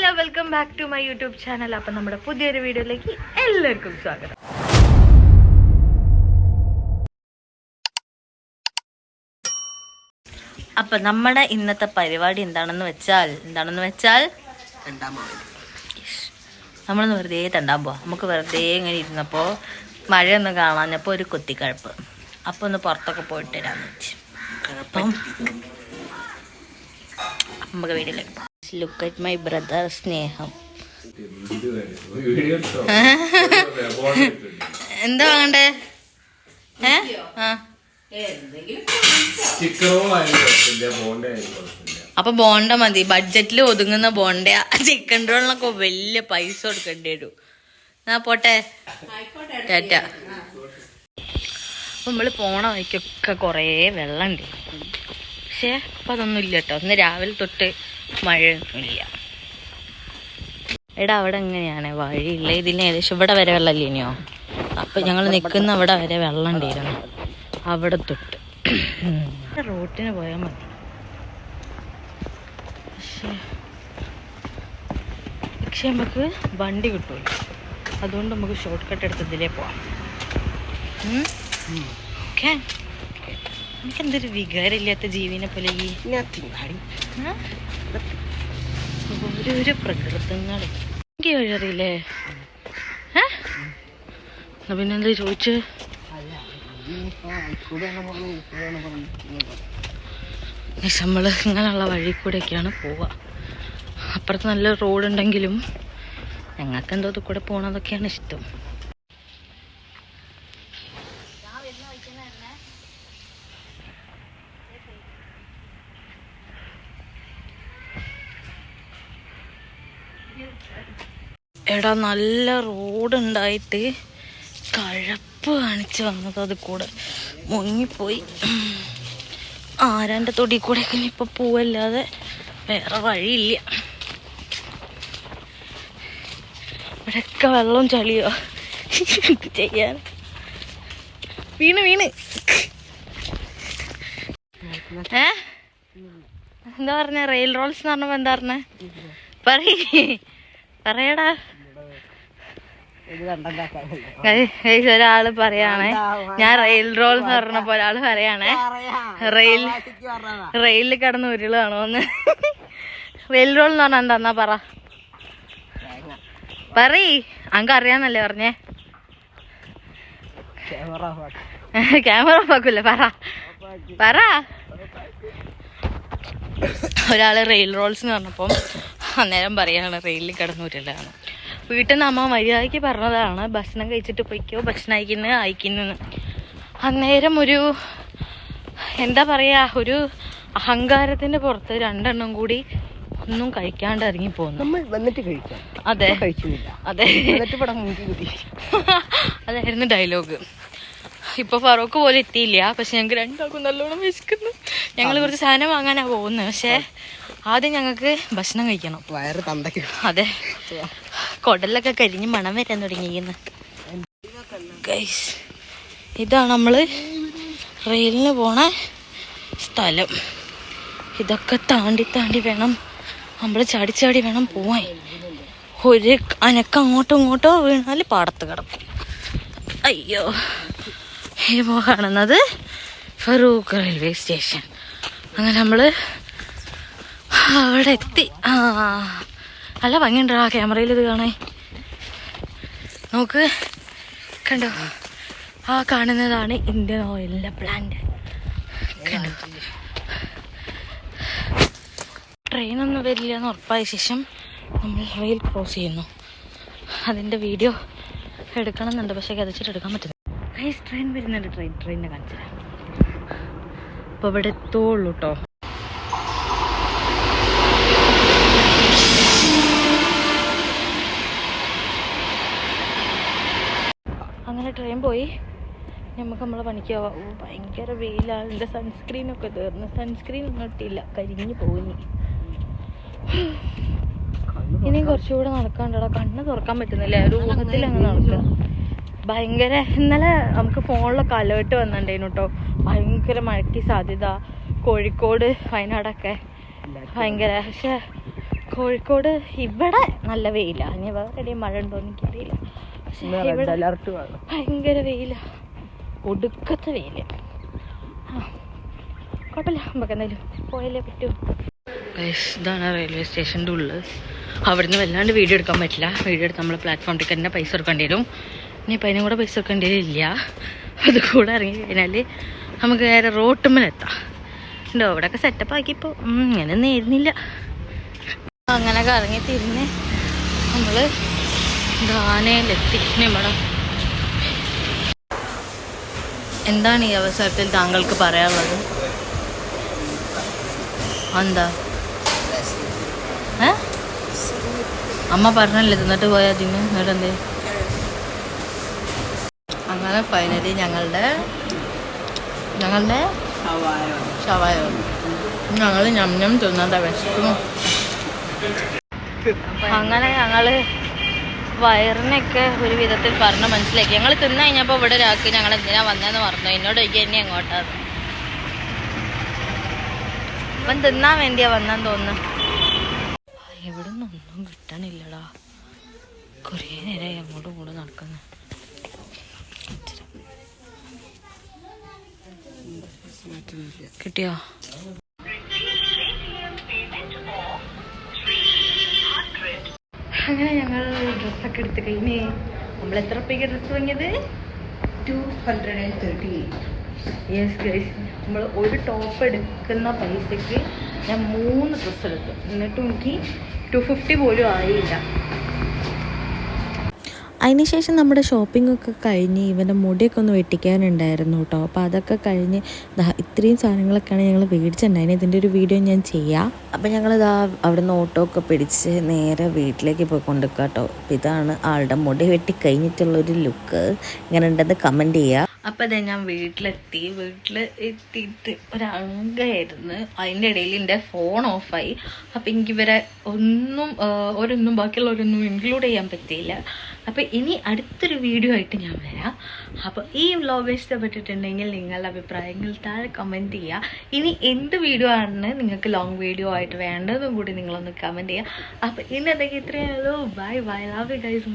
Hello, welcome back to my YouTube channel. അപ്പം നമ്മുടെ പുതിയൊരു വീഡിയോയിലേക്ക് എല്ലാവർക്കും സ്വാഗതം. അപ്പം നമ്മുടെ ഇന്നത്തെ പരിപാടി എന്താണെന്ന് വെച്ചാൽ നമ്മളൊന്ന് വെറുതെ തണ്ടാൻ പോവാം. നമുക്ക് വെറുതെ ഇങ്ങനെ ഇരുന്നപ്പോൾ മഴയൊന്നും കാണാഞ്ഞപ്പോൾ ഒരു കുത്തിക്കഴപ്പ്. അപ്പോൾ ഒന്ന് പുറത്തൊക്കെ പോയിട്ട് വരാമെന്ന് വെച്ച്. അപ്പം നമുക്ക് വീട്ടിലേക്ക് പോകാം. ലുക്ക് അറ്റ് മൈ ബ്രദർ സ്നേഹം. എന്താ വേണ്ടേ? അപ്പൊ ബോണ്ട മതി. ബഡ്ജറ്റിൽ ഒതുങ്ങുന്ന ബോണ്ട. ചിക്കൻ റോളിനൊക്കെ വലിയ പൈസ കൊടുക്കേണ്ടി വരും. എന്നാ പോട്ടെ, ടാറ്റ. അപ്പൊ നമ്മള് പോണ വഴിക്കൊക്കെ കൊറേ വെള്ളം ഉണ്ട്. പക്ഷെ അപ്പൊ അതൊന്നും ഇല്ല കേട്ടോ. ഇന്ന് രാവിലെ തൊട്ട് മഴയൊന്നുമില്ല. എടാ അവിടെ എങ്ങനെയാണ് വഴിയില്ല. ഇതിന് ഏകദേശം ഇവിടെ വരെ വെള്ളമില്ല ഇനിയോ. അപ്പൊ ഞങ്ങൾ നിൽക്കുന്ന അവിടെ വരെ വെള്ളം ഉണ്ടായിരുന്നു. അവിടെ തൊട്ട് റോട്ടിന് പോയാൽ മതി. പക്ഷെ നമുക്ക് വണ്ടി കിട്ടുമല്ലോ. അതുകൊണ്ട് നമുക്ക് ഷോർട്ട് കട്ട് എടുത്ത് ഇതിലേ പോവാം. ഓക്കെ. എനിക്കെന്തൊരു വികാരമില്ലാത്ത ജീവനെ പോലെ ഈ ഓരോരോ പ്രകൃതങ്ങൾ എനിക്ക് വഴിയറിയില്ലേ? പിന്നെന്താ ചോദിച്ചു? നമ്മള് ഇങ്ങനെയുള്ള വഴി കൂടെയൊക്കെയാണ് പോവുക. അപ്പുറത്ത് നല്ല റോഡുണ്ടെങ്കിലും ഞങ്ങൾക്ക് എന്തോ ഇത് കൂടെ പോണതൊക്കെയാണ് ഇഷ്ടം. എടാ നല്ല റോഡുണ്ടായിട്ട് കഴപ്പ് കാണിച്ച് വന്നത് അത് കൂടെ മുങ്ങിപ്പോയി. ആരാൻ്റെ തൊടി കൂടെയൊക്കെ ഇപ്പം പോവല്ലാതെ വേറെ വഴിയില്ല. ഇവിടെയൊക്കെ വെള്ളവും ചളിയോ. എന്ത് ചെയ്യാൻ? വീണ് എന്താ പറഞ്ഞ? റെയിൽ റോൾസ് എന്ന് പറഞ്ഞപ്പോ എന്താ പറഞ്ഞ? പറയടാ. ഒരാള് പറയാണേ, ഞാൻ റെയിൽ റോൾ എന്ന് പറഞ്ഞപ്പോ ഒരാള് പറയാണേ റെയിലിൽ കിടന്ന് ഉരുളാണോന്ന്. റെയിൽ റോൾ എന്ന് പറഞ്ഞാ എന്താ? പറയ്. അങ്ക അറിയാന്നല്ലേ പറഞ്ഞേ? ക്യാമറ ഓഫാക്കൂല്ലേ? പറ. ഒരാള് റെയിൽ റോൾസ് എന്ന് പറഞ്ഞപ്പം അന്നേരം പറയാണ് റെയിലിൽ കിടന്ന് ഉരുളാണ്. വീട്ടിൽ നിന്ന് അമ്മ മര്യാദയ്ക്ക് പറഞ്ഞതാണ് ഭക്ഷണം കഴിച്ചിട്ട് പൊയ്ക്കോ, ഭക്ഷണം അയക്കുന്നു. അന്നേരം ഒരു എന്താ പറയാ, ഒരു അഹങ്കാരത്തിന്റെ പുറത്ത് രണ്ടെണ്ണം കൂടി ഒന്നും കഴിക്കാണ്ട് ഇറങ്ങി പോകുന്നു. അതെ അതായിരുന്നു ഡയലോഗ്. ഇപ്പൊ ഫറൂഖ് പോലെ എത്തിയില്ല. പക്ഷെ ഞങ്ങൾക്ക് രണ്ടാൾക്കും നല്ലോണം വിശക്കുന്നു. ഞങ്ങൾ കുറച്ച് സാധനം വാങ്ങാനാ പോകുന്നത്. പക്ഷെ ആദ്യം ഞങ്ങൾക്ക് ഭക്ഷണം കഴിക്കണം. വയറ് തന്തയ്ക്ക്. അതെ, കുടലൊക്കെ കരിഞ്ഞ് മണം വരാൻ തുടങ്ങിയിരിക്കുന്നു. ഇതാണ് നമ്മള് റെയിലിന് പോണ സ്ഥലം. ഇതൊക്കെ താണ്ടി വേണം നമ്മൾ ചാടി വേണം പോവാൻ. ഒരു അനക്കം അങ്ങോട്ടോ ഇങ്ങോട്ടോ വീണാൽ പാടത്ത് കിടക്കും. അയ്യോ. ഇപ്പോൾ കാണുന്നത് ഫറൂഖ് റെയിൽവേ സ്റ്റേഷൻ. അങ്ങനെ നമ്മള് അവിടെ എത്തി. നല്ല ഭംഗിയുണ്ടോ ആ ക്യാമറയിൽ ഇത് കാണാൻ. നോക്ക്, കണ്ടോ? ആ കാണുന്നതാണ് ഇന്ത്യൻ ഓയിലിന്റെ പ്ലാന്റ്. കണ്ടോ? ട്രെയിനൊന്നും വരില്ല എന്ന് ഉറപ്പായ ശേഷം നമ്മൾ റെയിൽ ക്രോസ് ചെയ്യുന്നു. അതിൻ്റെ വീഡിയോ എടുക്കണം എന്നുണ്ട്, പക്ഷേ കതച്ചിട്ട് എടുക്കാൻ പറ്റുന്നു. ട്രെയിൻ വരുന്നുണ്ട്. ട്രെയിനിനെ കാണിച്ചു തരാം. അപ്പോൾ ഇവിടെ എത്തുള്ളൂ കേട്ടോ. അങ്ങനെ ട്രെയിൻ പോയി. നമുക്ക് നമ്മളെ പണിക്ക് പോവാം. ഭയങ്കര വെയിലാണ്. എൻ്റെ സൺസ്ക്രീനൊക്കെ തീർന്നു. സൺസ്ക്രീൻ ഒന്നും ഇട്ടില്ല, കരിഞ്ഞ് പോകുന്നു. ഇനിയും കുറച്ചുകൂടെ നടക്കാണ്ടടാ. കണ്ണ് തുറക്കാൻ പറ്റുന്നില്ല. ഒരു ഊഹത്തിൽ അങ്ങ് നടക്കുക. ഭയങ്കര ഇന്നലെ നമുക്ക് ഫോണിലൊക്കെ അലേർട്ട് വന്നിട്ടുണ്ടായിരുന്നു കേട്ടോ. ഭയങ്കര മഴയ്ക്ക് സാധ്യത. കോഴിക്കോട്, വയനാടൊക്കെ ഭയങ്കര. പക്ഷെ കോഴിക്കോട് ഇവിടെ നല്ല വെയിലാണ്. ഇനി വേറെ എവിടെയും മഴ ഉണ്ടോ എന്ന് എനിക്കറിയില്ല. ഭയങ്കര വെയിലാണ്, ഒടുക്കത്തെ വെയില്. കുഴപ്പമില്ല, നമുക്ക് എന്തായാലും പോയാലേ പറ്റൂ. ഇതാണ് റെയിൽവേ സ്റ്റേഷൻ്റെ ഉള്ളിൽ. അവിടുന്ന് വല്ലാണ്ട് വീഡിയോ എടുക്കാൻ പറ്റില്ല. വീഡിയോ എടുത്ത് നമ്മൾ പ്ലാറ്റ്ഫോം ടിക്കറ്റ് തന്നെ പൈസ കൊടുക്കേണ്ടി വരും. ഇനിയിപ്പോൾ അതിനും കൂടെ പൈസ കൊടുക്കേണ്ടി വരില്ല. അത് കൂടെ ഇറങ്ങി കഴിഞ്ഞാൽ നമുക്ക് നേരെ റോട്ടുമ്മലെത്താം. ഉണ്ടോ ഇവിടെയൊക്കെ സെറ്റപ്പ് ആക്കിയപ്പോൾ ഇങ്ങനെയൊന്നും ആയിരുന്നില്ല. അങ്ങനെ കറങ്ങി തിരിഞ്ഞ് നമ്മൾ ധാനയിലെത്തി. ഇവിടെ എന്താണ് ഈ അവസരത്തിൽ താങ്കൾക്ക് പറയാനുള്ളത്? എന്താ അമ്മ പറഞ്ഞല്ലേ തിന്നിട്ട് പോയാൽ അതിന് എന്നിട്ടെന്തേ? അങ്ങനെ ഫൈനലി ഞങ്ങളുടെ ഷവായോ ഞങ്ങൾ ഞം തിന്നണ്ട വിശക്കുന്നു. അങ്ങനെ ഞങ്ങൾ വയറിനൊക്കെ ഒരു വിധത്തിൽ പറഞ്ഞ് മനസ്സിലാക്കി. ഞങ്ങൾ തിന്നു കഴിഞ്ഞപ്പോൾ ഇവിടെ ഒരാൾക്ക് ഞങ്ങൾ എന്തിനാ വന്നതെന്ന് പറഞ്ഞു. എന്നോട് ചോദിക്കുക എന്നെ എങ്ങോട്ടാണ്. അവൻ തിന്നാൻ വേണ്ടിയാ വന്നെന്ന് തോന്നുന്നു. ഇവിടെ നിന്നൊന്നും കിട്ടണില്ലടാ. കുറേ നേരമായി അങ്ങോട്ടും ഇങ്ങോട്ടും നടക്കുന്നു. കിട്ടിയോ? അങ്ങനെ ഞങ്ങൾ ഡ്രസ്സൊക്കെ എടുത്ത് കഴിഞ്ഞ് നമ്മൾ എത്ര രൂപയ്ക്ക് ഡ്രസ്സ് വാങ്ങിയത്? 230. യെസ് ഗൈസ്, നമ്മൾ ഒരു ടോപ്പ് എടുക്കുന്ന പൈസക്ക് ഞാൻ 3 ഡ്രസ്സ് എടുത്തു. എന്നിട്ടും എനിക്ക് 250 പോലും ആയില്ല. അതിനുശേഷം നമ്മുടെ ഷോപ്പിംഗ് ഒക്കെ കഴിഞ്ഞ് ഇവൻ്റെ മുടിയൊക്കെ ഒന്ന് വെട്ടിക്കാനുണ്ടായിരുന്നു കേട്ടോ. അപ്പോൾ അതൊക്കെ കഴിഞ്ഞ് ഇത്രയും സാധനങ്ങളൊക്കെയാണ് ഞങ്ങൾ മേടിച്ചിട്ടുണ്ടായിരുന്നു. ഇതിൻ്റെ ഒരു വീഡിയോ ഞാൻ ചെയ്യാം. അപ്പോൾ ഞങ്ങളിതാ അവിടെ നിന്ന് ഓട്ടോ ഒക്കെ പിടിച്ച് നേരെ വീട്ടിലേക്ക് പോയി കൊണ്ടുവയ്ക്കുക കേട്ടോ. അപ്പോൾ ഇതാണ് ആളുടെ മുടി വെട്ടി കഴിഞ്ഞിട്ടുള്ളൊരു ലുക്ക്. ഇങ്ങനെ ഉണ്ടെന്ന് കമൻറ്റ് ചെയ്യുക. അപ്പം അതെ ഞാൻ വീട്ടിലെത്തി. എത്തിയിട്ട് ഒരംഗമായിരുന്നു. അതിൻ്റെ ഇടയിൽ എൻ്റെ ഫോൺ ഓഫായി. അപ്പം എനിക്ക് ഇവരെ ഒരൊന്നും ബാക്കിയുള്ളവരൊന്നും ഇൻക്ലൂഡ് ചെയ്യാൻ പറ്റിയില്ല. അപ്പം ഇനി അടുത്തൊരു വീഡിയോ ആയിട്ട് ഞാൻ വരാം. അപ്പോൾ ഈ വ്ലോഗ് ഇഷ്ടപ്പെട്ടിട്ടുണ്ടെങ്കിൽ നിങ്ങളുടെ അഭിപ്രായങ്ങൾ താഴെ കമൻറ്റ് ചെയ്യുക. ഇനി എന്ത് വീഡിയോ ആണ് നിങ്ങൾക്ക് ലോങ് വീഡിയോ ആയിട്ട് വേണ്ടതും കൂടി നിങ്ങളൊന്ന് കമൻറ്റ് ചെയ്യുക. അപ്പോൾ ഇന്നത്തേക്ക് ഇത്രയേ ഉള്ളൂ. Bye bye, love you guys.